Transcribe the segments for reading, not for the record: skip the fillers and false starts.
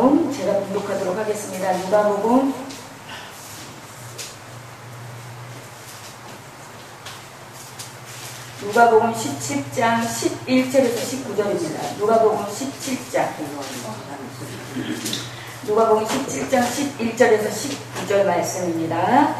누가복음 제가 봉독하도록 하겠습니다. 누가복음 17장 11절에서 19절입니다. 누가복음 17장 11절에서 19절 말씀입니다.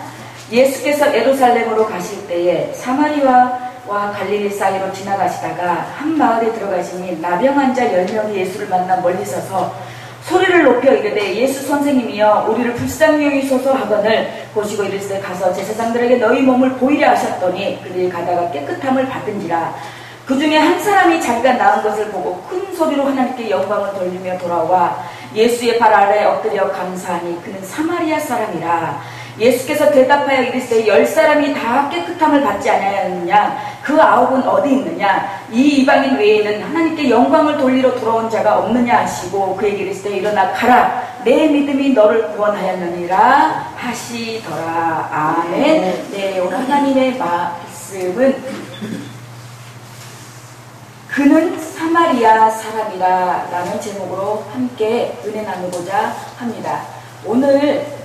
예수께서 예루살렘으로 가실 때에 사마리아와 갈릴리 사이로 지나가시다가 한 마을에 들어가시니 나병 환자 10명이 예수를 만나 멀리 서서 소리를 높여 이르되 예수 선생님이여 우리를 불쌍히 여기소서 하거늘 보시고 이르시되 가서 제사장들에게 너희 몸을 보이려 하셨더니 그들이 가다가 깨끗함을 받은지라. 그 중에 한 사람이 자기가 나은 것을 보고 큰 소리로 하나님께 영광을 돌리며 돌아와 예수의 발 아래에 엎드려 감사하니 그는 사마리아 사람이라. 예수께서 대답하여 이르시되 10사람이 다 깨끗함을 받지 아니하였느냐? 그 9은 어디 있느냐? 이 이방인 외에는 하나님께 영광을 돌리러 돌아온 자가 없느냐 하시고 그에게 이르시되 일어나 가라 내 믿음이 너를 구원하였느니라 하시더라. 아멘. 네, 오늘 하나님의 말씀은 그는 사마리아 사람이라 라는 제목으로 함께 은혜 나누고자 합니다. 오늘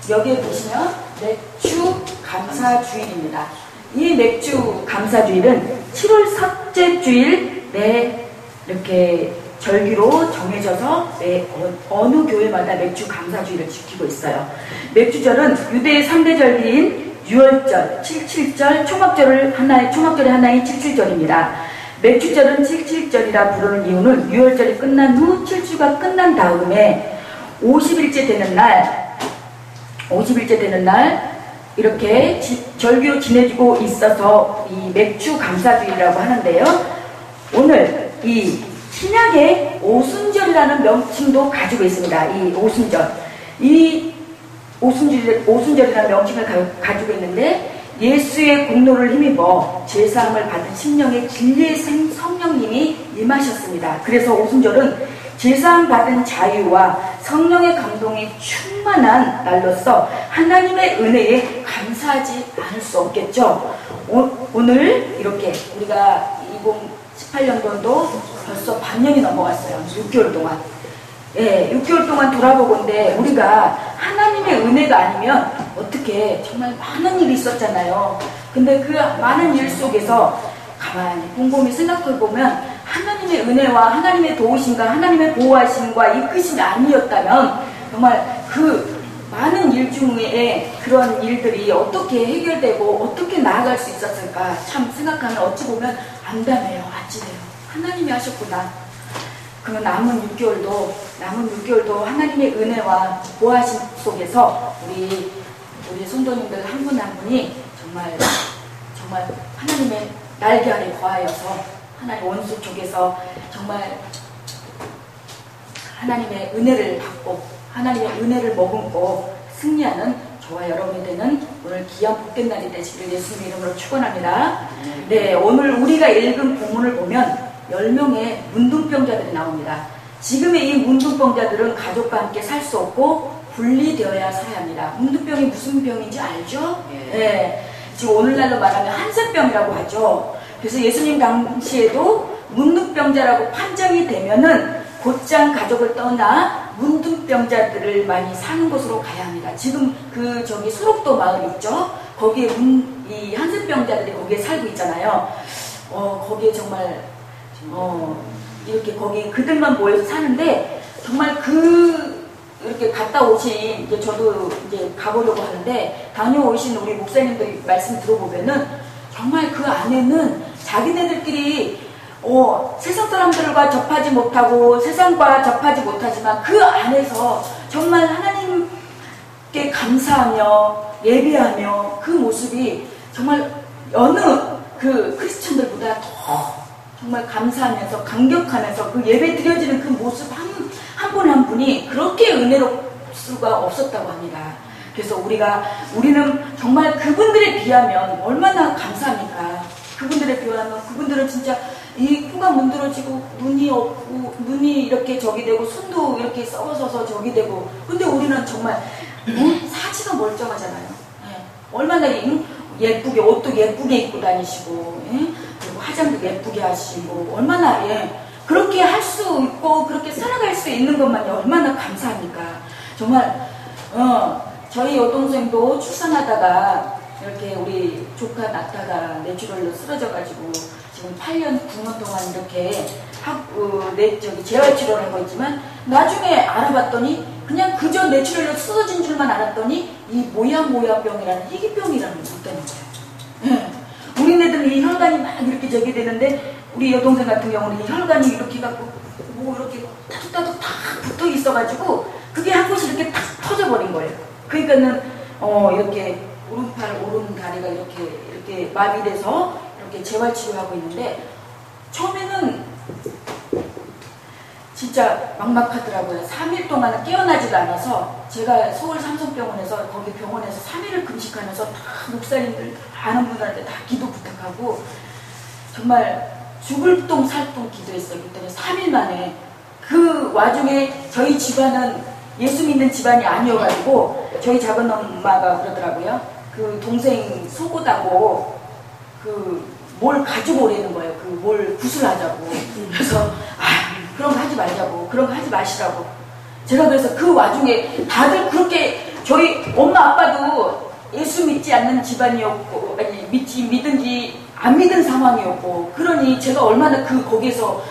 여기에 보시면 맥주 감사주일입니다. 이 맥주 감사주일은 7월 셋째 주일에 이렇게 절기로 정해져서 어느 교회마다 맥주 감사주일을 지키고 있어요. 맥주절은 유대의 3대 절기인 유월절, 77절, 초막절의 하나인 77절입니다. 맥주절은 77절이라 부르는 이유는 유월절이 끝난 후 7주가 끝난 다음에 50일째 되는 날 이렇게 절기로 지내지고 있어서 이 맥주 감사주일이라고 하는데요. 오늘 이 신약의 오순절이라는 명칭도 가지고 있습니다. 이 오순절이라는 명칭을 가지고 있는데 예수의 공로를 힘입어 제사함을 받은 심령의 진리의 성령님이 임하셨습니다. 그래서 오순절은 제사함 받은 자유와 성령의 감동이 충만한 날로서 하나님의 은혜에 감사하지 않을 수 없겠죠. 오늘 이렇게 우리가 2018년도도 벌써 반년이 넘어갔어요. 6개월 동안. 예, 6개월 동안 돌아보건데 우리가 하나님의 은혜가 아니면 어떻게 정말 많은 일이 있었잖아요. 근데 그 많은 일 속에서 가만히 곰곰이 생각해보면 하나님의 은혜와 하나님의 도우심과 하나님의 보호하심과 이끄심이 아니었다면 정말 그 많은 일 중에 그런 일들이 어떻게 해결되고 어떻게 나아갈 수 있었을까 참 생각하면 어찌 보면 안담해요. 아찔해요. 하나님이 하셨구나. 그 남은 6개월도 하나님의 은혜와 보호하심 속에서 우리 성도님들 한 분 한 분이 정말 하나님의 날개 아래 거하여서 하나님 원수 쪽에서 정말 하나님의 은혜를 받고 하나님의 은혜를 머금고 승리하는 저와 여러분이 되는 오늘 귀한 복된 날이 되시기를 예수님의 이름으로 축원합니다. 네, 오늘 우리가 읽은 본문을 보면 10명의 문둥병자들이 나옵니다. 지금의 이 문둥병자들은 가족과 함께 살 수 없고 분리되어야 살아야 합니다. 문둥병이 무슨 병인지 알죠? 네, 지금 오늘날로 말하면 한센병이라고 하죠. 그래서 예수님 당시에도 문둥병자라고 판정이 되면은 곧장 가족을 떠나 문둥병자들을 많이 사는 곳으로 가야 합니다. 지금 저기 수록도 마을 있죠? 거기에 이 한센병자들이 거기에 살고 있잖아요. 거기에 정말 이렇게 거기 그들만 모여서 사는데 정말 이렇게 갔다 오신 이제 저도 이제 가보려고 하는데 다녀오신 우리 목사님들 말씀 들어보면은 정말 그 안에는 자기네들끼리 세상 사람들과 접하지 못하고 세상과 접하지 못하지만 그 안에서 정말 하나님께 감사하며 예배하며 그 모습이 정말 어느 그 크리스천들보다 더 정말 감사하면서 감격하면서 그 예배 드려지는 그 모습 한 분 한 분이 그렇게 은혜로울 수가 없었다고 합니다. 그래서 우리는 정말 그분들에 비하면 얼마나 감사합니까? 그분들에 비하면 그분들은 진짜 이 코가 문드러지고 눈이 없고 눈이 이렇게 저기 되고 손도 이렇게 썩어서서 저기 되고 근데 우리는 정말 사지가 멀쩡하잖아요. 예. 얼마나 예쁘게 옷도 예쁘게 입고 다니시고 그리고 화장도 예쁘게 하시고 얼마나 그렇게 할 수 있고 그렇게 살아갈 수 있는 것만이 얼마나 감사합니까? 정말 저희 여동생도 출산하다가 이렇게 우리 조카 낳다가 뇌출혈로 쓰러져가지고 지금 8년 9년 동안 이렇게 재활치료를 하고 있지만 나중에 알아봤더니 그냥 그저 뇌출혈로 쓰러진 줄만 알았더니 이 모야모야병이라는 희귀병이라는 게 있다는 거예요. 예. 우리네들은 이 혈관이 막 이렇게 저기 되는데 우리 여동생 같은 경우는 이 혈관이 이렇게 갖고 뭐 이렇게 따둑따둑 탁 붙어 있어가지고 그게 한 곳이 이렇게 탁 터져버린 거예요. 그러니까는 이렇게 오른팔 오른다리가 이렇게 마비돼서 이렇게 재활치료하고 있는데 처음에는 진짜 막막하더라고요. 3일 동안은 깨어나지도 않아서 제가 서울 삼성병원에서 거기 병원에서 3일을 금식하면서 다 목사님들 아는 분들한테 다 기도 부탁하고 정말 죽을 똥 살 똥 기도했어요. 그때는 3일 만에. 그 와중에 저희 집안은 예수 믿는 집안이 아니어가지고 저희 작은 엄마가 그러더라고요. 그 동생 속옷하고 뭘 가지고 오라는 거예요. 뭘 구슬하자고. 그래서 그런 거 하지 말자고. 그런 거 하지 마시라고. 제가 그래서 그 와중에 다들 그렇게 저희 엄마 아빠도 예수 믿지 않는 집안이었고 아니 믿든지 안 믿은 상황이었고 그러니 제가 얼마나 거기에서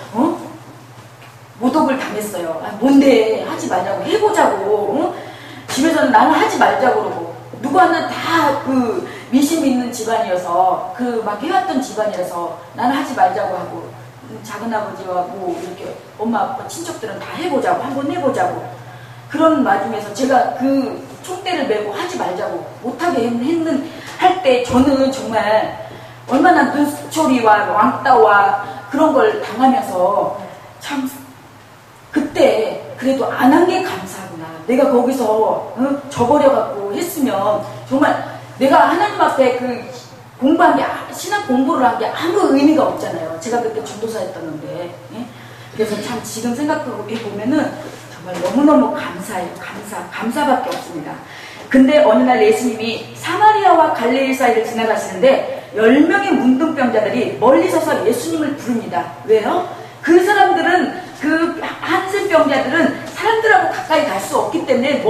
모독을 당했어요. 뭔데 하지 말자고 해보자고. 집에서는 나는 하지 말자고 그러고 누구 하나 다 미신 믿는 집안이어서 막 해왔던 집안이라서 나는 하지 말자고 하고 작은아버지와 뭐 이렇게 엄마 아빠 친척들은 다 해보자고 한번 해보자고 그런 와중에서 제가 그 총대를 메고 하지 말자고 못하게 할 때 저는 정말 얼마나 눈초리와 왕따와 그런 걸 당하면서 참 그때 그래도 안 한 게 감사하구나. 내가 거기서 져버려갖고 했으면 정말 내가 하나님 앞에 공부한 게 신앙 공부를 한 게 아무 의미가 없잖아요. 제가 그때 전도사였었는데 그래서 참 지금 생각해 보면은 정말 너무너무 감사해요. 감사밖에 없습니다. 근데 어느 날 예수님이 사마리아와 갈릴리 사이를 지나가시는데 10명의 문둥병자들이 멀리 서서 예수님을 부릅니다. 왜요? 그 사람들은 한센병자들은 사람들하고 가까이 갈 수 없기 때문에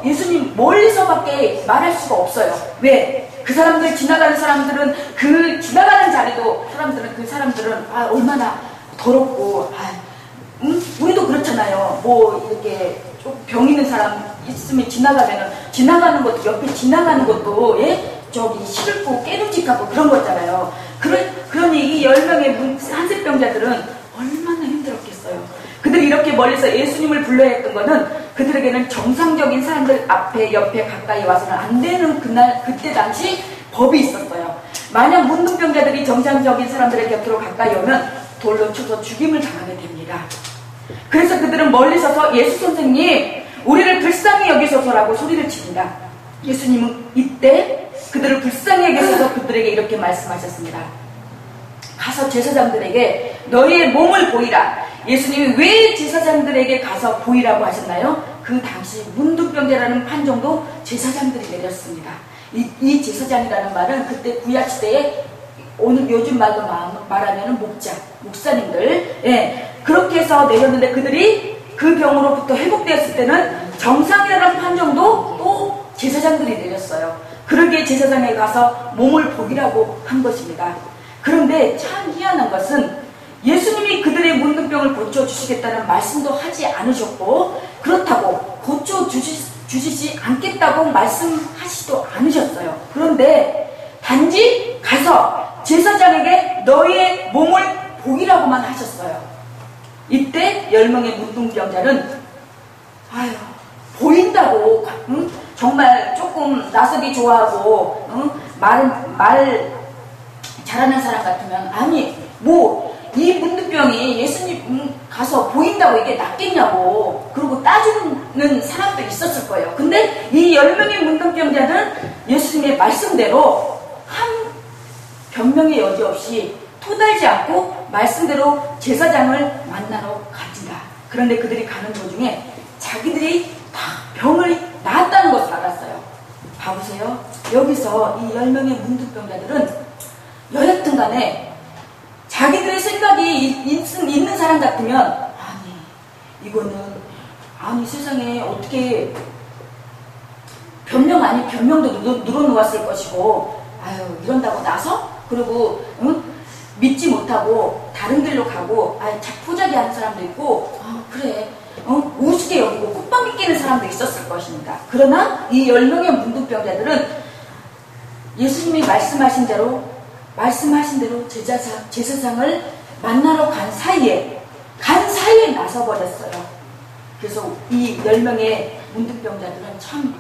예수님 멀리서밖에 말할 수가 없어요. 왜? 그 사람들 지나가는 사람들은 지나가는 자리도 그 사람들은 얼마나 더럽고 우리도 그렇잖아요. 뭐 이렇게 좀 병 있는 사람 있으면 지나가는 것도 옆에 지나가는 것도 시들고 깨름직하고 그런 거잖아요. 그러니 이 10명의 한센병자들은 얼마나 힘들었겠어요. 그들이 이렇게 멀리서 예수님을 불러야 했던 거는 그들에게는 정상적인 사람들 옆에 가까이 와서는 안 되는 그때 당시 법이 있었어요. 만약 문둥병자들이 정상적인 사람들의 곁으로 가까이 오면 돌로 쳐서 죽임을 당하게 됩니다. 그래서 그들은 멀리 서서 예수 선생님 우리를 불쌍히 여기소서라고 소리를 칩니다. 예수님은 이때 그들을 불쌍히 여기소서 그들에게 이렇게 말씀하셨습니다. 가서 제사장들에게 너희의 몸을 보이라. 예수님이 왜 제사장들에게 가서 보이라고 하셨나요? 그 당시 문둥병자라는 판정도 제사장들이 내렸습니다. 이 제사장이라는 말은 그때 구약시대에 요즘 말로 말하면 목사님들 그렇게 해서 내렸는데 그들이 그 병으로부터 회복되었을 때는 정상이라는 판정도 또 제사장들이 내렸어요. 그러기에 제사장에 가서 몸을 보이라고 한 것입니다. 그런데 참 희한한 것은 예수님이 그들의 문둥병을 고쳐주시겠다는 말씀도 하지 않으셨고 그렇다고 고쳐주시지 않겠다고 말씀하시지도 않으셨어요. 그런데 단지 가서 제사장에게 너희의 몸을 보이라고만 하셨어요. 이때 10명의 문둥병자는 보인다고 정말 조금 나서기 좋아하고 말 잘하는 사람 같으면 이 문둥병이 예수님 가서 보인다고 이게 낫겠냐고 그러고 따지는 사람도 있었을 거예요. 근데 이 10명의 문둥병자는 예수님의 말씀대로 한 변명의 여지 없이 토달지 않고 말씀대로 제사장을 만나러 갑니다. 그런데 그들이 가는 도중에 자기들이 다 병을 나았다는 것을 알았어요. 봐보세요. 여기서 이 10명의 문둥병자들은 여하튼 간에 자기들의 생각이 있는 사람 같으면, 아니, 이거는, 아니, 세상에 어떻게, 변명 아니 변명도 늘어놓았을 것이고, 아유, 이런다고 나서? 그리고, 응? 믿지 못하고, 다른 길로 가고, 아유, 자포자기 하는 사람도 있고, 그래. 우습게 여기고 콧방귀 끼는 사람도 있었을 것입니다. 그러나 이 10명의 문둥병자들은 예수님이 말씀하신 대로 제사장을 만나러 간 사이에 나서버렸어요. 그래서 이 10명의 문둥병자들은 참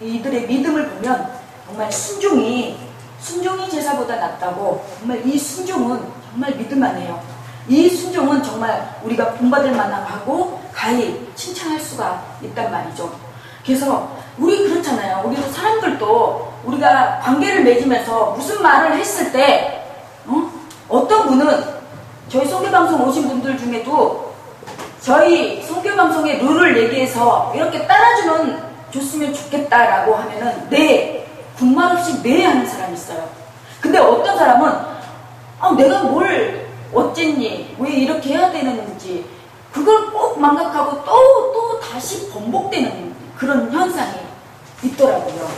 이들의 믿음을 보면 정말 순종이 제사보다 낫다고, 정말 이 순종은 정말 믿음만해요. 이 순종은 정말 우리가 본받을 만하고 가히 칭찬할 수가 있단 말이죠. 그래서 우리 그렇잖아요. 우리도 사람들도 우리가 관계를 맺으면서 무슨 말을 했을 때 어떤 분은 저희 선교방송 오신 분들 중에도 저희 선교방송의 룰을 얘기해서 이렇게 따라주면 줬으면 좋겠다라고 하면은 네, 군말 없이 네 하는 사람이 있어요. 근데 어떤 사람은 내가 뭘 어쨌니? 왜 이렇게 해야 되는지 그걸 꼭 망각하고 또 다시 번복되는 그런 현상이 있더라고요.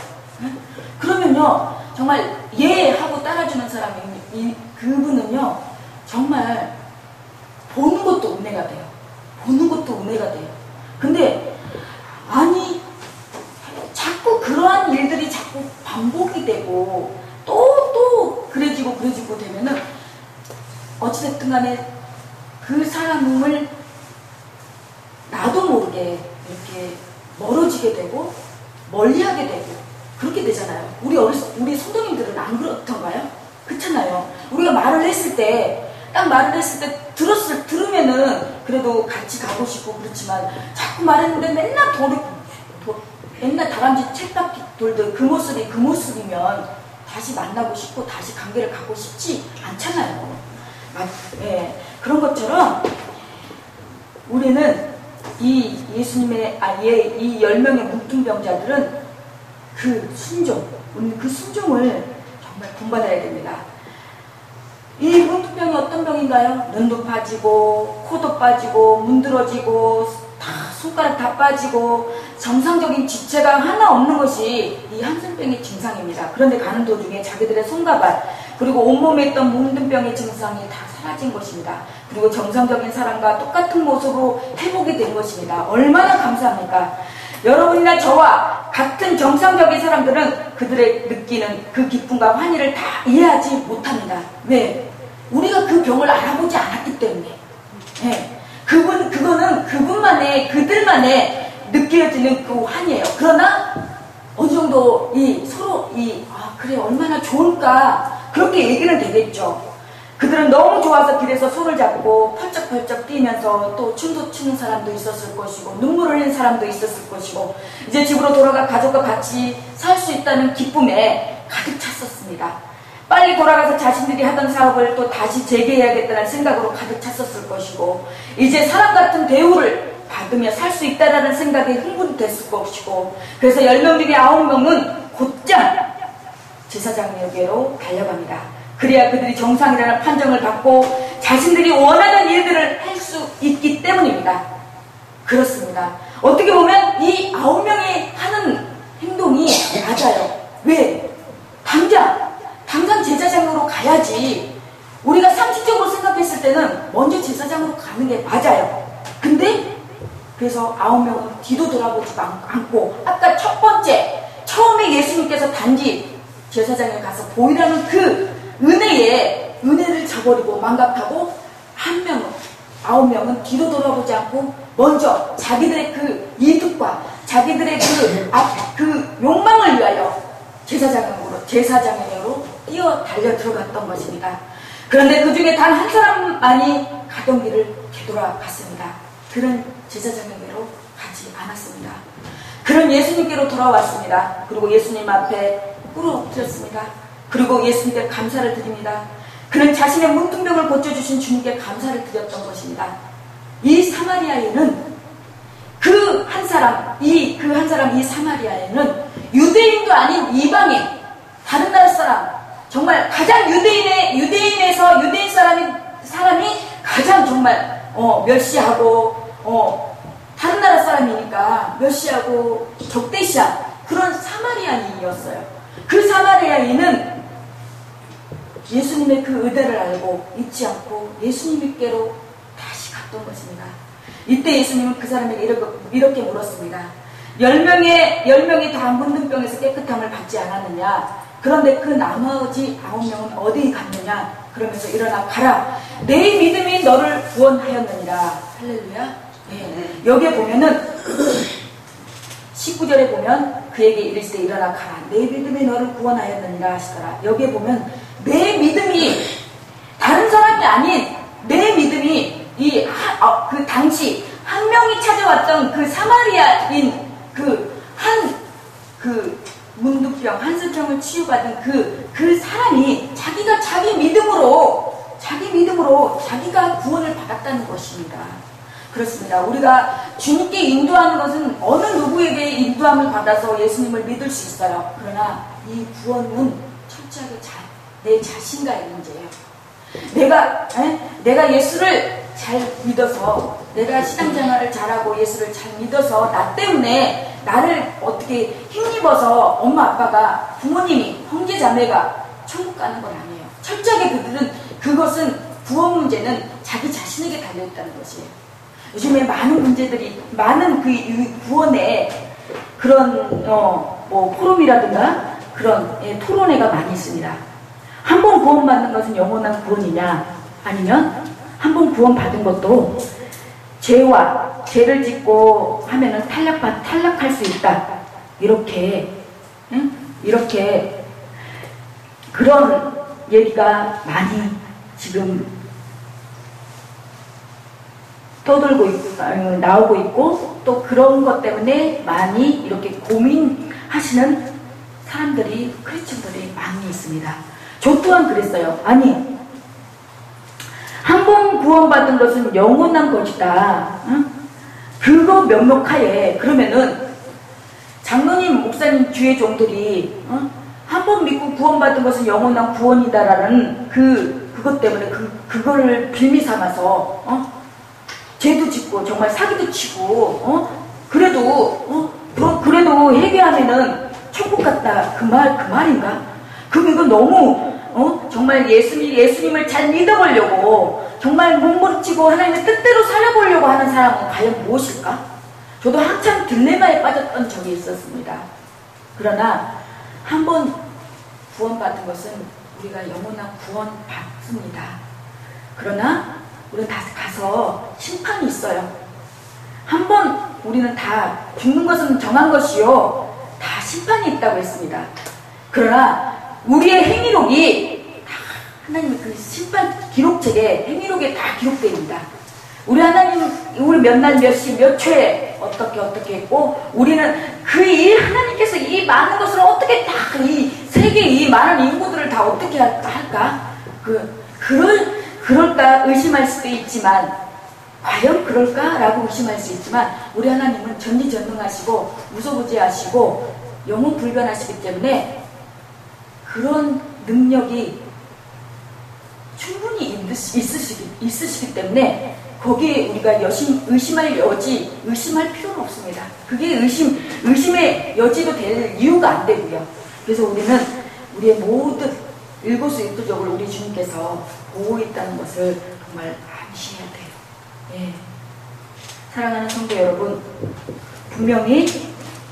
그러면요, 정말 예 하고 따라주는 사람이 그분은요, 정말 보는 것도 은혜가 돼요. 근데 아니 자꾸 그러한 일들이 자꾸 반복이 되고 또 그래지고 되면은 어찌됐든 간에 그 사람을 나도 모르게 이렇게 멀어지게 되고 멀리하게 되고 그렇게 되잖아요. 우리 성도님들은 안 그렇던가요? 그렇잖아요. 우리가 딱 말을 했을 때 들으면은 그래도 같이 가고 싶고 그렇지만 자꾸 말했는데 맨날 다람쥐 쳇바퀴 돌던 그 모습이면 다시 만나고 싶고 다시 관계를 갖고 싶지 않잖아요. 예, 그런 것처럼 우리는 이 예수님의 이 10명의 문둥병자들은 그 순종을 정말 본받아야 됩니다. 이 문둥병이 어떤 병인가요? 눈도 빠지고 코도 빠지고 문드러지고 손가락 다 빠지고 정상적인 지체가 하나 없는 것이 이 한센병의 증상입니다. 그런데 가는 도중에 자기들의 손과 발 그리고 온몸에 있던 문둥병의 증상이 다 사라진 것입니다. 그리고 정상적인 사람과 똑같은 모습으로 회복이 된 것입니다. 얼마나 감사합니까? 여러분이나 저와 같은 정상적인 사람들은 그들의 느끼는 그 기쁨과 환희를 다 이해하지 못합니다. 왜? 우리가 그 병을 알아보지 않았기 때문에. 네. 그들만의 느껴지는 그 환희예요. 그러나 어느 정도 그래 얼마나 좋을까 그렇게 얘기는 되겠죠. 그들은 너무 좋아서 길에서 손을 잡고 펄쩍펄쩍 뛰면서 또 춤도 추는 사람도 있었을 것이고 눈물을 흘린 사람도 있었을 것이고 이제 집으로 돌아가 가족과 같이 살 수 있다는 기쁨에 가득 찼었습니다. 빨리 돌아가서 자신들이 하던 사업을 또 다시 재개해야겠다는 생각으로 가득 찼었을 것이고 이제 사람 같은 대우를 받으며 살 수 있다라는 생각에 흥분됐을 것이고 그래서 10명 중에 9명은 곧장 제사장에게로 달려갑니다. 그래야 그들이 정상이라는 판정을 받고 자신들이 원하는 일들을 할 수 있기 때문입니다. 그렇습니다. 어떻게 보면 이 9명이 하는 행동이 맞아요. 왜? 당장 제사장으로 가야지. 우리가 상식적으로 생각했을 때는 먼저 제사장으로 가는 게 맞아요. 근데 그래서 9명은 뒤도 돌아보지 않고 아까 첫 번째 처음에 예수님께서 단지 제사장에 가서 보이라는 그 은혜를 저버리고 망각하고 9명은 뒤도 돌아보지 않고 먼저 자기들의 그 이득과 자기들의 그 욕망을 위하여 제사장으로 뛰어 달려 들어갔던 것입니다. 그런데 그 중에 단 한 사람만이 가던 길을 되돌아갔습니다. 그는 제사장에게로 가지 않았습니다. 그는 예수님께로 돌아왔습니다. 그리고 예수님 앞에 꿇어엎드렸습니다. 그리고 예수님께 감사를 드립니다. 그는 자신의 문둥병을 고쳐주신 주님께 감사를 드렸던 것입니다. 이 사마리아에는 이 사마리아에는 유대인도 아닌 이방인, 다른 나라 사람, 정말 가장 유대인 사람이 가장 정말 멸시하고 다른 나라 사람이니까 멸시하고 적대시한 그런 사마리아인이었어요. 그 사마리아인은 예수님의 그 의대를 알고 잊지 않고 예수님께로 다시 갔던 것입니다. 이때 예수님은 그 사람에게 이렇게 물었습니다. 10명이 다 문둥병에서 깨끗함을 받지 않았느냐? 그런데 그 나머지 9명은 어디 갔느냐? 그러면서 일어나 가라. 내 믿음이 너를 구원하였느니라. 할렐루야. 네. 여기에 보면은 19절에 보면 그에게 이르시되 일어나 가라. 내 믿음이 너를 구원하였느니라 하시더라. 여기에 보면 내 믿음이 다른 사람이 아닌 내 믿음이 그 당시 한 명이 찾아왔던 그 사마리아인 그 문둥병 한스병을 치유받은 그 사람이 자기가 자기 믿음으로 자기가 구원을 받았다는 것입니다. 그렇습니다. 우리가 주님께 인도하는 것은 어느 누구에게 인도함을 받아서 예수님을 믿을 수 있어요. 그러나 이 구원은 철저하게 내 자신과의 문제예요. 내가 예수를 잘 믿어서, 내가 신앙생활을 잘하고 예수를 잘 믿어서 나 때문에 나를 어떻게 힘입어서 엄마 아빠가, 부모님이, 형제 자매가 천국 가는 건 아니에요. 철저하게 그것은 구원 문제는 자기 자신에게 달려있다는 것이에요. 요즘에 많은 문제들이, 많은 그 구원에 그런 포럼이라든가 그런 토론회가 많이 있습니다. 한 번 구원받는 것은 영원한 구원이냐, 아니면 한 번 구원받은 것도 죄를 짓고 하면은 탈락할 수 있다. 이렇게 그런 얘기가 많이 지금 나오고 있고, 또 그런 것 때문에 많이 이렇게 고민하시는 사람들이, 크리스천들이 많이 있습니다. 저 또한 그랬어요. 아니, 한 번 구원받은 것은 영원한 것이다. 응? 그거 명목하에, 그러면은 장로님, 목사님, 주의 종들이 한 번 믿고 구원받은 것은 영원한 구원이다라는 그것 때문에 그거를 빌미 삼아서 죄도 짓고 정말 사기도 치고 그래도 회개하면은 천국 갔다, 그 말인가? 그럼 이거 너무 정말 예수님을 잘 믿어보려고 정말 몸부림치고 하나님의 뜻대로 살아보려고 하는 사람은 과연 무엇일까? 저도 한참 딜레마에 빠졌던 적이 있었습니다. 그러나 한 번 구원받은 것은 우리가 영원한 구원 받습니다. 그러나 우리는 다 가서 심판이 있어요. 한 번 우리는 다 죽는 것은 정한 것이요, 다 심판이 있다고 했습니다. 그러나 우리의 행위록이 다 하나님의 그 심판 기록책에, 행위록에 다 기록되어 있습니다. 우리 하나님, 우리 몇 날, 몇 시, 몇 초에 어떻게 했고, 우리는 그 일, 하나님께서 이 많은 것을 어떻게 다, 이 세계 이 많은 인구들을 다 어떻게 할까? 그럴까 의심할 수도 있지만, 과연 그럴까라고 의심할 수 있지만, 우리 하나님은 전지전능하시고 무소부지하시고 영원불변하시기 때문에 그런 능력이 충분히 있으시기 때문에 거기에 우리가 의심할 필요는 없습니다. 그게 의심의 여지도 될 이유가 안 되고요. 그래서 우리는 우리의 모든 일거수일투족을 우리 주님께서 보고 있다는 것을 정말 암시해야 돼요. 예. 사랑하는 성도 여러분, 분명히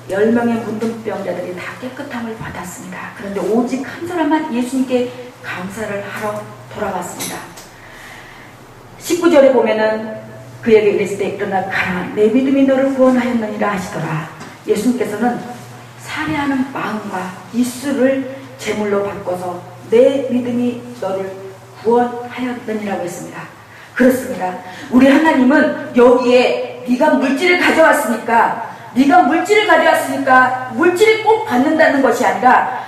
10명의 문둥병자들이 다 깨끗함을 받았습니다. 그런데 오직 한 사람만 예수님께 감사를 하러 돌아왔습니다. 19절에 보면은 그에게 이르시되 일어나 가라, 내 믿음이 너를 구원하였느니라 하시더라. 예수님께서는 살해하는 마음과 입술을 제물로 바꿔서 내 믿음이 너를 구원하였느니라고 했습니다. 그렇습니다. 우리 하나님은 여기에 네가 물질을 가져왔으니까 물질을 꼭 받는다는 것이 아니라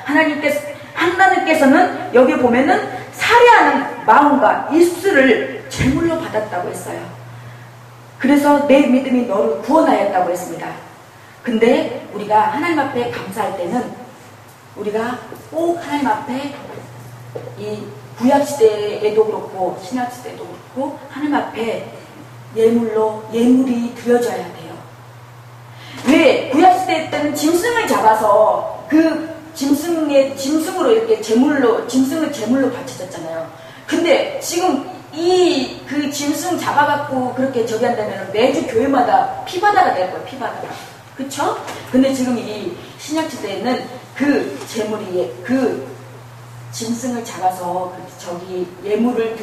하나님께서는 여기 보면은 살해하는 마음과 입술을 제물로 받았다고 했어요. 그래서 내 믿음이 너를 구원하였다고 했습니다. 근데 우리가 하나님 앞에 감사할 때는 우리가 꼭 하나님 앞에 이 구약시대에도 그렇고 신약시대에도 그렇고 하나님 앞에 예물이 드려져야 돼요. 왜? 구약시대 때는 짐승을 잡아서 그 짐승으로 이렇게 짐승을 제물로 바쳐졌잖아요. 근데 지금 그 짐승 잡아갖고 그렇게 저기 한다면 매주 교회마다 피바다가 될 거예요. 피바다가. 그쵸? 근데 지금 이 신약시대에는 그 그 짐승을 잡아서 저기 예물을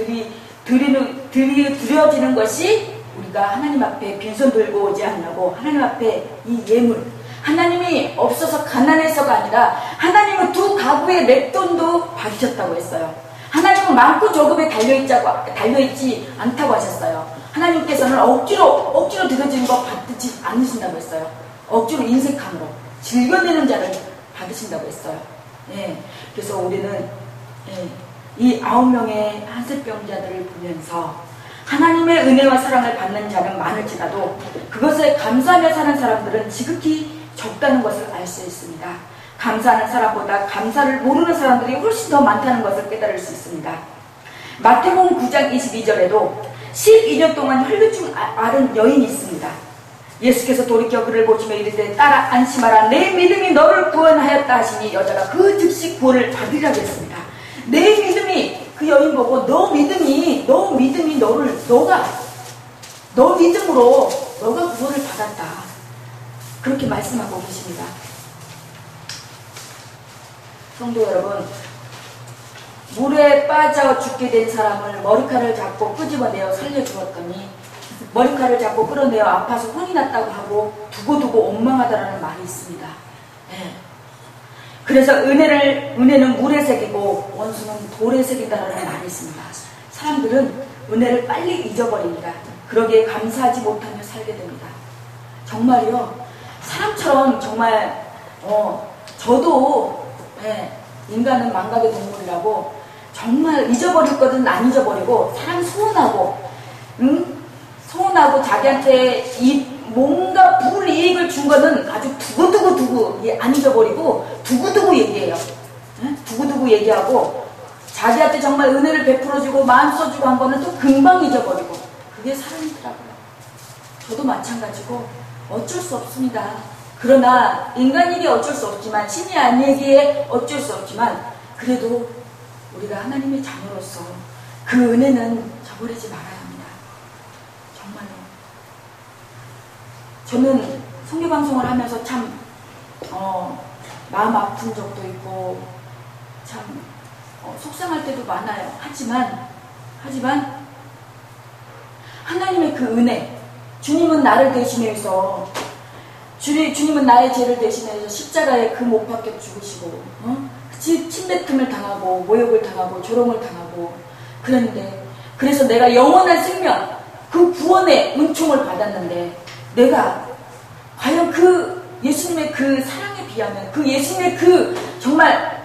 드려지는 것이 우리가 하나님 앞에 빈손 들고 오지 않냐고. 하나님 앞에 이 예물, 하나님이 없어서 가난해서가 아니라 하나님은 두 가구의 맷돈도 받으셨다고 했어요. 하나님은 많고 적음에 달려있지 않다고 하셨어요. 하나님께서는 억지로 드려지는 거 받지 않으신다고 했어요. 억지로 인색함으로 즐겨내는 자를 받으신다고 했어요. 예, 그래서 우리는 이 9명의 한센병자들을 보면서 하나님의 은혜와 사랑을 받는 자는 많을지라도 그것에 감사하며 사는 사람들은 지극히 적다는 것을 알 수 있습니다. 감사하는 사람보다 감사를 모르는 사람들이 훨씬 더 많다는 것을 깨달을 수 있습니다. 마태복음 9장 22절에도 12년 동안 혈루증 앓은 여인이 있습니다. 예수께서 돌이켜 그를 보시며 이르되 딸아 안심하라 내 믿음이 너를 구원하였다 하시니 여자가 그 즉시 구원을 받으리라고 했습니다. 내 믿음이 그 여인 보고 너 믿음이 너 믿음으로 너가 구원을 받았다. 그렇게 말씀하고 계십니다. 성도 여러분, 물에 빠져 죽게 된 사람을 머리칼을 잡고 끄집어내어 살려주었더니 머리칼을 잡고 끌어내어 아파서 혼이 났다고 하고 두고두고 원망하다라는 말이 있습니다. 네. 그래서 은혜는 물에 새기고 원수는 돌에 새긴다라는 말이 있습니다. 사람들은 은혜를 빨리 잊어버립니다. 그러기에 감사하지 못하며 살게 됩니다. 정말요, 사람처럼 정말 저도 인간은 망각의 동물이라고 정말 잊어버릴 거든 안 잊어버리고 사람 소원하고 자기한테 뭔가 불이익을 준 거는 아주 두고두고 안 잊어버리고 두고두고 얘기해요. 두고두고 얘기하고 자기한테 정말 은혜를 베풀어주고 마음 써주고 한 거는 또 금방 잊어버리고 그게 사람이더라고요. 저도 마찬가지고 어쩔 수 없습니다. 그러나 인간이기에 어쩔 수 없지만 신이 아니기에 어쩔 수 없지만 그래도 우리가 하나님의 자녀로서 그 은혜는 저버리지 말아야 합니다. 정말로. 저는 성교방송을 하면서 참 마음 아픈 적도 있고 참 속상할 때도 많아요. 하지만 하나님의 그 은혜, 주님은 나를 대신해서 주님은 나의 죄를 대신해서 십자가에 그 못 박혀 죽으시고 침뱉음을 당하고 모욕을 당하고 조롱을 당하고 그랬는데 그래서 내가 영원한 생명 그 구원의 은총을 받았는데 내가 과연 그 예수님의 그 사랑에 비하면 그 예수님의 그 정말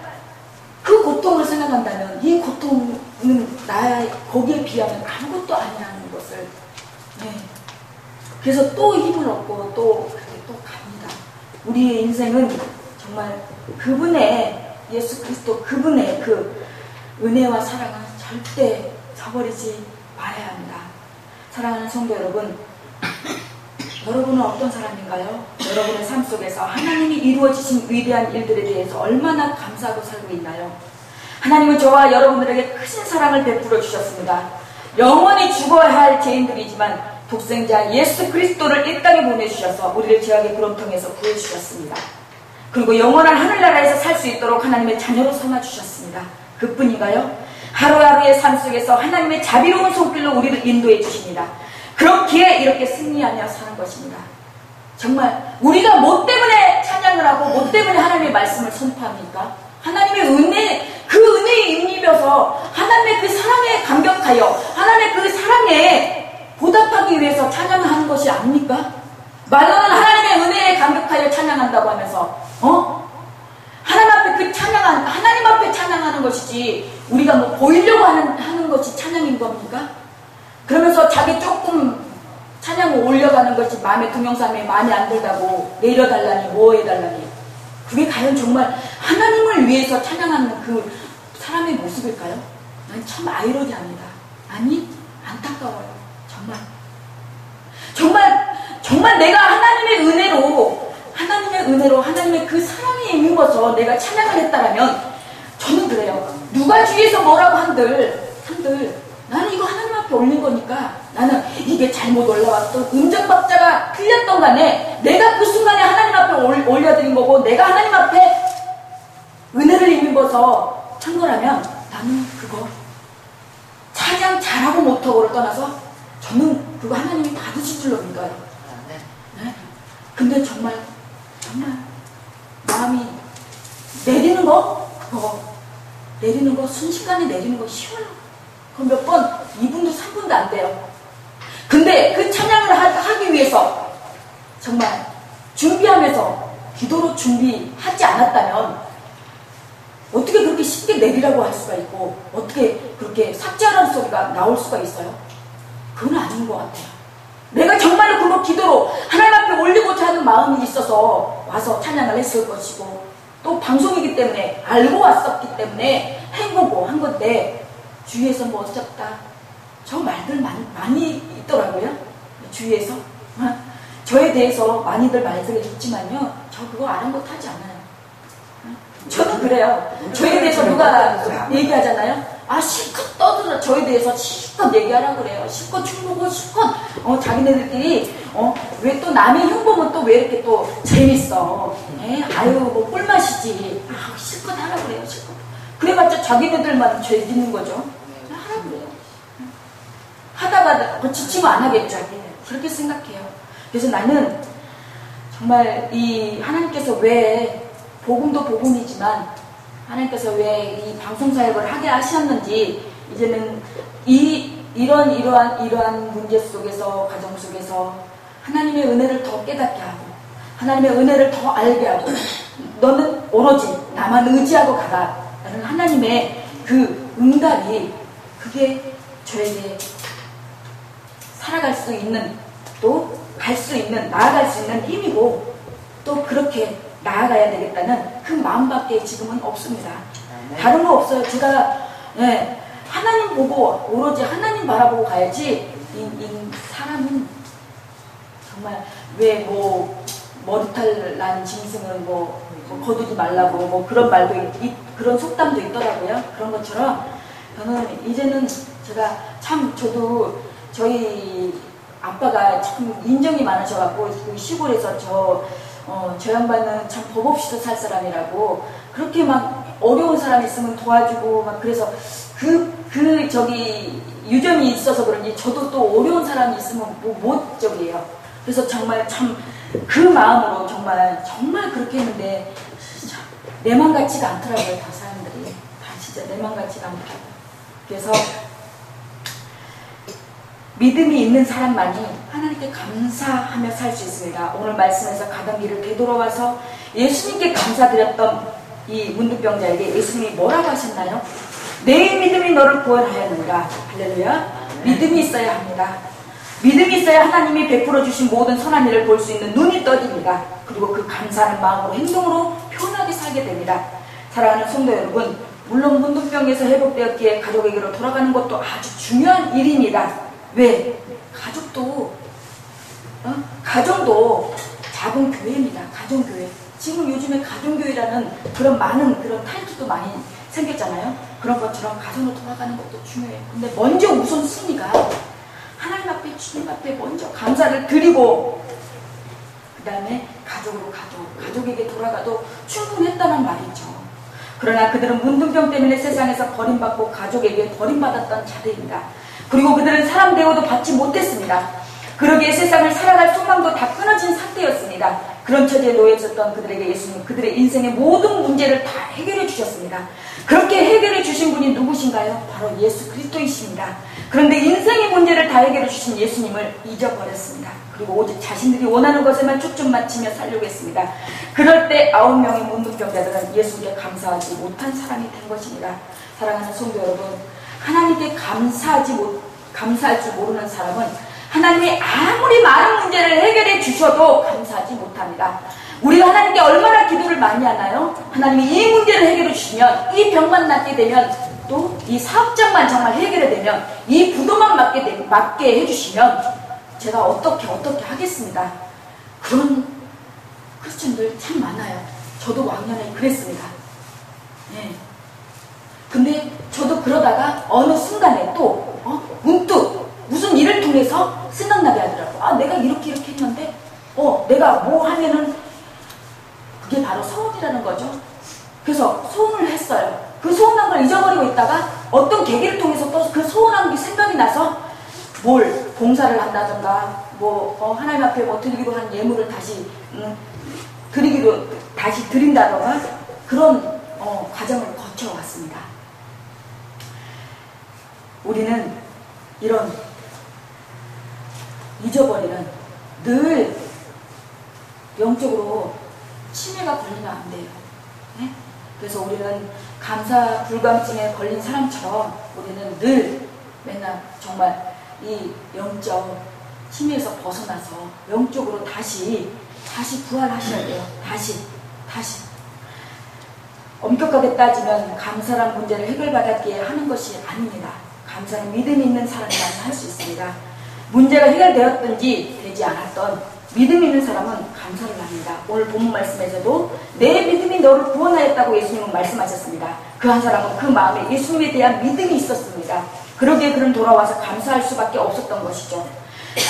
그 고통을 생각한다면 이 고통은 거기에 비하면 아무것도 아니라는 것을 그래서 또 힘을 얻고 또 갑니다. 우리의 인생은 정말 그분의 예수 그리스도 그분의 그 은혜와 사랑은 절대 저버리지 말아야 합니다. 사랑하는 성도 여러분, 여러분은 어떤 사람인가요? 여러분의 삶 속에서 하나님이 이루어지신 위대한 일들에 대해서 얼마나 감사하고 살고 있나요? 하나님은 저와 여러분들에게 크신 사랑을 베풀어 주셨습니다. 영원히 죽어야 할 죄인들이지만 독생자 예수 그리스도를 이 땅에 보내주셔서 우리를 죄악의 구렁텅이에서 구해주셨습니다. 그리고 영원한 하늘나라에서 살 수 있도록 하나님의 자녀로 삼아주셨습니다. 그뿐인가요? 하루하루의 삶 속에서 하나님의 자비로운 손길로 우리를 인도해 주십니다. 그렇기에 이렇게 승리하며 사는 것입니다. 정말 우리가 뭐 때문에 찬양을 하고 뭐 때문에 하나님의 말씀을 선포합니까? 하나님의 은혜, 그 은혜에 입입어서 하나님의 그 사랑에 감격하여 하나님의 그 사랑에 보답하기 위해서 찬양하는 것이 아닙니까? 말로는 하나님의 은혜에 감격하여 찬양한다고 하면서 하나님 앞에 찬양하는 것이지 우리가 뭐 보이려고 하는 것이 찬양인 겁니까? 그러면서 자기 조금 찬양을 올려가는 것이 마음에 동영상에 마음에 안 들다고 내려달라니 뭐 해달라니 그게 과연 정말 하나님을 위해서 찬양하는 그 사람의 모습일까요? 난 참 아이러니합니다. 아니, 안타까워요. 정말 내가 하나님의 은혜로 하나님의 그 사랑에 힘입어서 내가 찬양을 했다라면 저는 그래요. 누가 주위에서 뭐라고 한들 나는 이거 하나님 앞에 올린 거니까 나는 이게 잘못 올라왔던 음정박자가 틀렸던 간에 내가 그 순간에 하나님 앞에 올려드린 거고 내가 하나님 앞에 은혜를 힘입어서 한 거라면 나는 그거 찬양 잘하고 못하고를 떠나서 저는 그거 하나님이 받으실 줄로 믿어요. 네? 근데 정말 마음이 내리는 거 순식간에 내리는 거 쉬워요. 그럼 몇 번 2분도 3분도 안 돼요. 근데 그 찬양을 하기 위해서 정말 준비하면서 기도로 준비하지 않았다면 어떻게 그렇게 쉽게 내리라고 할 수가 있고 어떻게 그렇게 삭제하라는 소리가 나올 수가 있어요? 그건 아닌 것 같아요. 내가 정말로 그거 기도로 하나님 앞에 올리고자 하는 마음이 있어서 와서 찬양을 했을 것이고 또 방송이기 때문에 알고 왔었기 때문에 행보고 한 건데 주위에서 뭐 어쩌다 저 말들 많이 있더라고요. 주위에서 저에 대해서 많이들 말들을 있지만요 저 그거 아랑곳하지 않아요. 저는 그래요. 저에 대해서 누가 얘기하잖아요. 실컷 떠들어 저에 대해서 실컷 얘기하라고 그래요. 실컷 충고고 실컷 자기네들끼리 왜 또 남의 흉보면 또 왜 이렇게 또 재밌어. 아유 뭐 꿀맛이지. 실컷 하라고 그래요. 실컷. 그래봤자 자기네들만 죄 짓는 거죠. 하라고 그래요. 하다가 지치면 안 하겠죠. 그렇게 생각해요. 그래서 나는 정말 이 하나님께서 왜 복음도 복음이지만 하나님께서 왜 이 방송사역을 하게 하셨는지 이제는 이러한 문제 속에서 가정 속에서 하나님의 은혜를 더 깨닫게 하고 하나님의 은혜를 더 알게 하고 너는 오로지 나만 의지하고 가라 라는 하나님의 그 응답이 그게 저에게 살아갈 수 있는 또 갈 수 있는 나아갈 수 있는 힘이고 또 그렇게 나아가야 되겠다는 그 마음밖에 지금은 없습니다. 다른 거 없어요. 제가 하나님 보고 오로지 하나님 바라보고 가야지 이 사람은 정말 왜 뭐 머리털 난 짐승은 뭐 거두지 말라고 뭐 그런 말도 그런 속담도 있더라고요. 그런 것처럼 저는 이제는 제가 참 저도 저희 아빠가 참 인정이 많으셔갖고 그 시골에서 저 양반은 참 법 없이도 살 사람이라고 그렇게 막 어려운 사람 있으면 도와주고 막 그래서 저기 유전이 있어서 그런지 저도 또 어려운 사람이 있으면 못 저기예요. 그래서 정말 참 그 마음으로 정말 그렇게 했는데 내 맘 같지가 않더라고요. 다 사람들이 다 진짜 내 맘 같지가 않더라고요. 그래서 믿음이 있는 사람만이 하나님께 감사하며 살 수 있습니다. 오늘 말씀에서 가던 길을 되돌아와서 예수님께 감사드렸던 이 문둥병자에게 예수님이 뭐라고 하셨나요? 내 믿음이 너를 구원하였느니라. 할렐루야. 믿음이 있어야 합니다. 믿음이 있어야 하나님이 베풀어 주신 모든 선한 일을 볼 수 있는 눈이 떠집니다. 그리고 그 감사하는 마음으로 행동으로 표현하게 살게 됩니다. 사랑하는 성도 여러분, 물론 문둥병에서 회복되었기에 가족에게로 돌아가는 것도 아주 중요한 일입니다. 왜? 가정도 작은 교회입니다. 가정교회. 지금 요즘에 가정교회라는 그런 많은 그런 타이틀도 많이 생겼잖아요. 그런 것처럼 가정으로 돌아가는 것도 중요해요. 근데 먼저 우선순위가 하나님 앞에 주님 앞에 먼저 감사를 드리고 그 다음에 가족으로 가족에게 돌아가도 충분했다는 말이죠. 그러나 그들은 문둥병 때문에 세상에서 버림받고 가족에게 버림받았던 자들입니다. 그리고 그들은 사람 대우도 받지 못했습니다. 그러기에 세상을 살아갈 소망도 다 끊어진 상태였습니다. 그런 처지에 놓여 있었던 그들에게 예수님 그들의 인생의 모든 문제를 다 해결해 주셨습니다. 그렇게 해결해 주신 분이 누구신가요? 바로 예수 그리스도이십니다. 그런데 인생의 문제를 다 해결해 주신 예수님을 잊어버렸습니다. 그리고 오직 자신들이 원하는 것에만 초점 맞추며 살려고 했습니다. 그럴 때 9명의 문둥병자들은 예수님께 감사하지 못한 사람이 된 것입니다. 사랑하는 성도 여러분, 하나님께 감사할 줄 모르는 사람은 하나님이 아무리 많은 문제를 해결해 주셔도 감사하지 못합니다. 우리가 하나님께 얼마나 기도를 많이 하나요? 하나님이 이 문제를 해결해 주시면 이 병만 낫게 되면 또 이 사업장만 정말 해결이 되면, 이 부도만 맞게 해주시면 제가 어떻게 하겠습니다. 그런 크리스천들 참 많아요. 저도 왕년에 그랬습니다. 네. 근데 저도 그러다가 어느 순간에 또 문득 무슨 일을 통해서 생각나게 하더라고. 아, 내가 이렇게 했는데 내가 뭐 하면은 그게 바로 소원이라는 거죠. 그래서 소원을 했어요. 그 소원한 걸 잊어버리고 있다가 어떤 계기를 통해서 또 그 소원한 게 생각이 나서 뭘 봉사를 한다던가 하나님 앞에 드리기로 한 예물을 다시 드린다던가 그런 과정을 거쳐왔습니다. 우리는 이런 잊어버리는, 늘 영적으로 치매가 걸리면 안 돼요. 네? 그래서 우리는 감사 불감증에 걸린 사람처럼 우리는 늘 맨날 정말 이 영적 치매에서 벗어나서 영적으로 다시 부활하셔야 돼요. 다시 엄격하게 따지면 감사란 문제를 해결받았기에 하는 것이 아닙니다. 감사는 믿음이 있는 사람이라면 할 수 있습니다. 문제가 해결되었든지 되지 않았던 믿음 있는 사람은 감사를 합니다. 오늘 본문 말씀에서도 내 믿음이 너를 구원하였다고 예수님은 말씀하셨습니다. 그 한 사람은 그 마음에 예수님에 대한 믿음이 있었습니다. 그러기에 그는 돌아와서 감사할 수밖에 없었던 것이죠.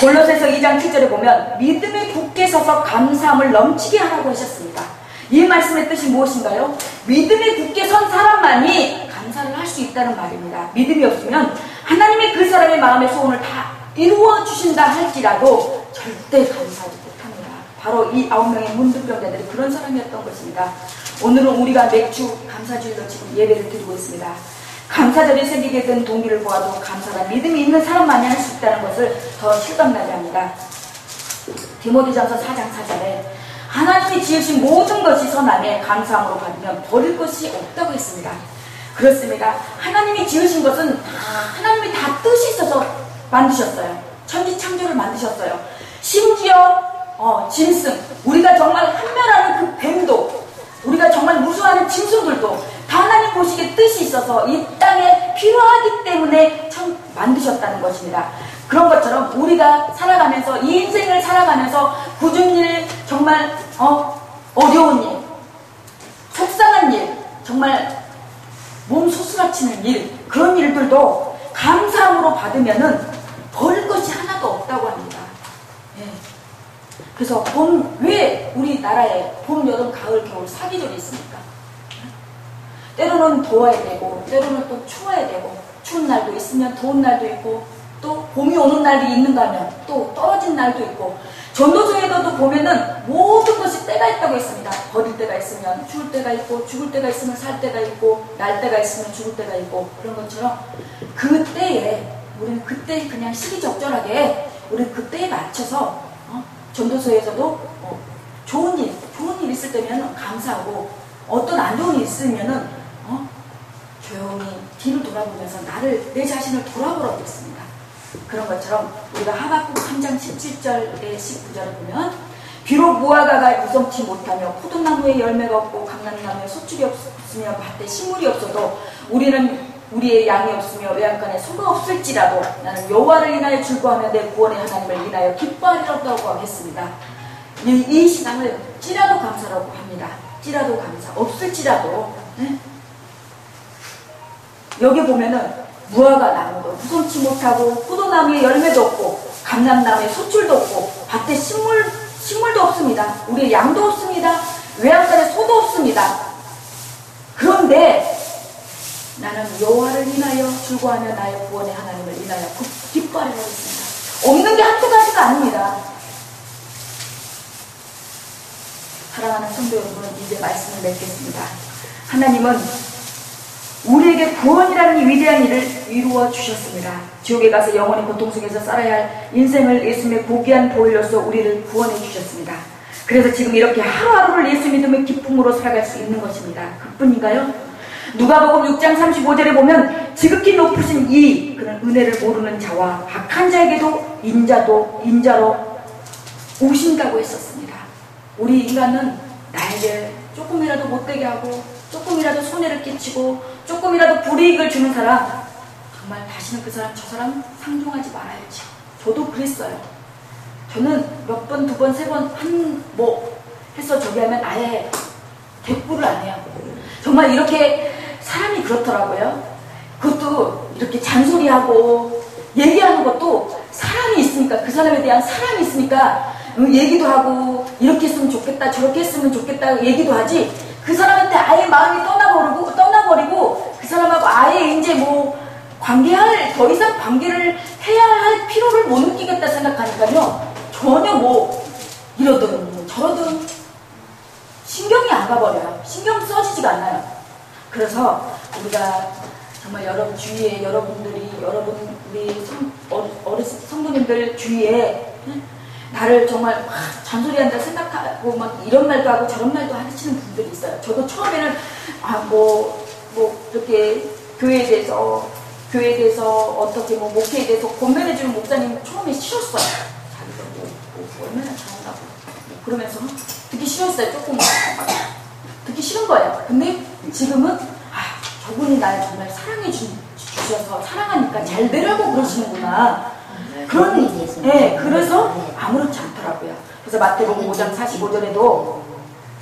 골로새서 2장 7절에 보면 믿음에 굳게 서서 감사함을 넘치게 하라고 하셨습니다. 이 말씀의 뜻이 무엇인가요? 믿음에 굳게 선 사람만이 감사를 할 수 있다는 말입니다. 믿음이 없으면 하나님의 그 사람의 마음의 소원을 다 이루어 주신다 할지라도 절대 감사하지 못합니다. 바로 이 9명의 문둥병자들이 그런 사람이었던 것입니다. 오늘은 우리가 맥주 감사주일로 지금 예배를 드리고 있습니다. 감사절이 생기게 된 동기를 보아도 감사가 믿음이 있는 사람만이 할 수 있다는 것을 더 실감나게 합니다. 디모데전서 4장 4절에 하나님이 지으신 모든 것이 선하매 감사함으로 받으면 버릴 것이 없다고 했습니다. 그렇습니다. 하나님이 지으신 것은 하나님이 다 뜻이 있어서 만드셨어요. 천지창조를 만드셨어요. 심지어 짐승, 우리가 정말 한멸하는 그 뱀도, 우리가 정말 무수하는 짐승들도 다 하나님 보시기에 뜻이 있어서 이 땅에 필요하기 때문에 만드셨다는 것입니다. 그런 것처럼 우리가 살아가면서, 이 인생을 살아가면서 굳은 일, 정말 어려운 일, 속상한 일, 정말 몸 소스라치는 일, 그런 일들도 감사함으로 받으면은 버릴 것이 하나도 없다고 합니다. 네. 그래서 왜 우리나라에 봄, 여름, 가을, 겨울 사계절이 있습니까? 때로는 더워야 되고, 때로는 또 추워야 되고, 추운 날도 있으면 더운 날도 있고, 또 봄이 오는 날이 있는가 하면 또 떨어진 날도 있고, 전도서에도 보면은 모든 것이 때가 있다고 했습니다. 버릴 때가 있으면 죽을 때가 있고, 죽을 때가 있으면 살 때가 있고, 날 때가 있으면 죽을 때가 있고, 그런 것처럼 그때에 우리는 그때 그냥 시기적절하게 우리는 그때에 맞춰서 전도서에서도 좋은 일 있을 때면 감사하고, 어떤 안 좋은 일 있으면은 조용히 뒤를 돌아보면서 내 자신을 돌아보라고 했습니다. 그런 것처럼 우리가 하박국 3장 17절에 19절을 보면 비록 무화과가 무성치 못하며 포도나무에 열매가 없고 감람나무에 소출이 없으며 밭에 식물이 없어도 우리의 양이 없으며 외양간에 소가 없을지라도 나는 여호와를 인하여 즐거워하며 내 구원의 하나님을 인하여 기뻐하리라고 했습니다. 이 신앙을 찌라도 감사라고 합니다. 찌라도 감사, 없을지라도. 네? 여기 보면은 무화과 나무도 무성치 못하고 포도나무에 열매도 없고 감람나무에 소출도 없고 밭에 식물도 없습니다. 우리의 양도 없습니다. 외양간에 소도 없습니다. 그런데 나는 여호와를 인하여 즐거워하며 나의 구원의 하나님을 인하여 기뻐하리라 했습니다. 없는 게 한두 가지가 아닙니다. 사랑하는 성도 여러분, 이제 말씀을 맺겠습니다. 하나님은 우리에게 구원이라는 이 위대한 일을 이루어 주셨습니다. 지옥에 가서 영원히 고통 속에서 살아야 할 인생을 예수님의 고귀한 보혈로서 우리를 구원해 주셨습니다. 그래서 지금 이렇게 하루하루를 예수 믿음의 기쁨으로 살아갈 수 있는 것입니다. 그뿐인가요? 누가복음 6장 35절에 보면 지극히 높으신 그는 은혜를 모르는 자와 악한 자에게도 인자로 오신다고 했었습니다. 우리 인간은 나에게 조금이라도 못되게 하고 조금이라도 손해를 끼치고 조금이라도 불이익을 주는 사람, 정말 다시는 그 사람, 저 사람 상종하지 말아야지. 저도 그랬어요. 저는 몇 번, 두 번, 세 번, 해서 저기 하면 아예 대꾸를 안 해요. 정말 이렇게 사람이 그렇더라고요. 그것도 이렇게 잔소리하고 얘기하는 것도 사람이 있으니까, 그 사람에 대한 사람이 있으니까 얘기도 하고 이렇게 했으면 좋겠다, 저렇게 했으면 좋겠다 얘기도 하지, 그 사람한테 아예 마음이 떠나버리고 그 사람하고 아예 이제 더 이상 관계를 해야 할 필요를 못 느끼겠다 생각하니까요, 전혀 이러든 저러든 신경이 안 가버려요. 신경 써지지가 않아요. 그래서 우리가 정말 여러분 주위에, 우리 성도님들 주위에 나를 정말 잔소리한다 생각하고 막 이런 말도 하고 저런 말도 하시는 분들이 있어요. 저도 처음에는 이렇게 교회에 대해서 어떻게 목회에 대해서 권면해주는 목사님 처음에 싫었어요. 자기가 얼마나 잘한다고 그러면서 듣기 싫었어요. 조금 듣기 싫은 거예요. 근데 지금은 저분이 날 정말 사랑해 주셔서 사랑하니까 잘 되라고 그러시는구나. 그래서 아무렇지 않더라고요. 그래서 마태복음 5장 45절에도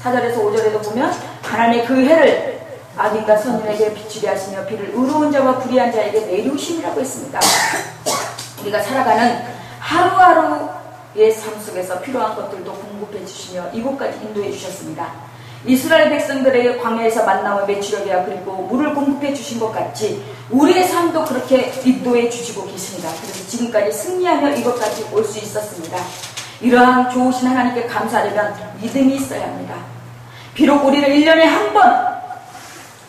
4절에서 5절에도 보면 하나님의 그 해를 악인과 선인에게 비추게 하시며 비를 의로운 자와 불의한 자에게 내리우심이라고 했습니다. 우리가 살아가는 하루하루의 삶 속에서 필요한 것들도 공급해 주시며 이곳까지 인도해 주셨습니다. 이스라엘 백성들에게 광야에서 만나와 메추려게야 그리고 물을 공급해 주신 것 같이 우리의 삶도 그렇게 인도해 주시고 계십니다. 그래서 지금까지 승리하며 이것까지 올 수 있었습니다. 이러한 좋으신 하나님께 감사하려면 믿음이 있어야 합니다. 비록 우리를 1년에 한 번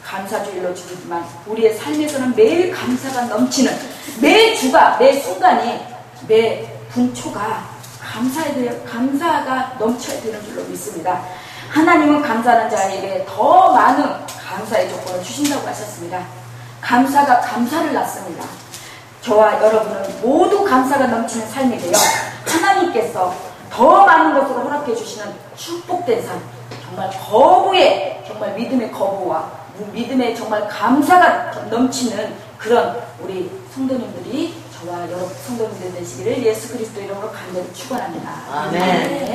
감사주일로 주지만 우리의 삶에서는 매일 감사가 넘치는, 매 주가, 매 순간이, 매 분초가 감사가 넘쳐야 되는 줄로 믿습니다. 하나님은 감사하는 자에게 더 많은 감사의 조건을 주신다고 하셨습니다. 감사가 감사를 낳습니다. 저와 여러분은 모두 감사가 넘치는 삶이 되어 하나님께서 더 많은 것으로 허락해 주시는 축복된 삶, 정말 정말 믿음의 거부와 믿음의 정말 감사가 넘치는 그런 우리 성도님들이, 저와 여러분 성도님들 되시기를 예수 그리스도 이름으로 간절히 축원합니다. 아멘.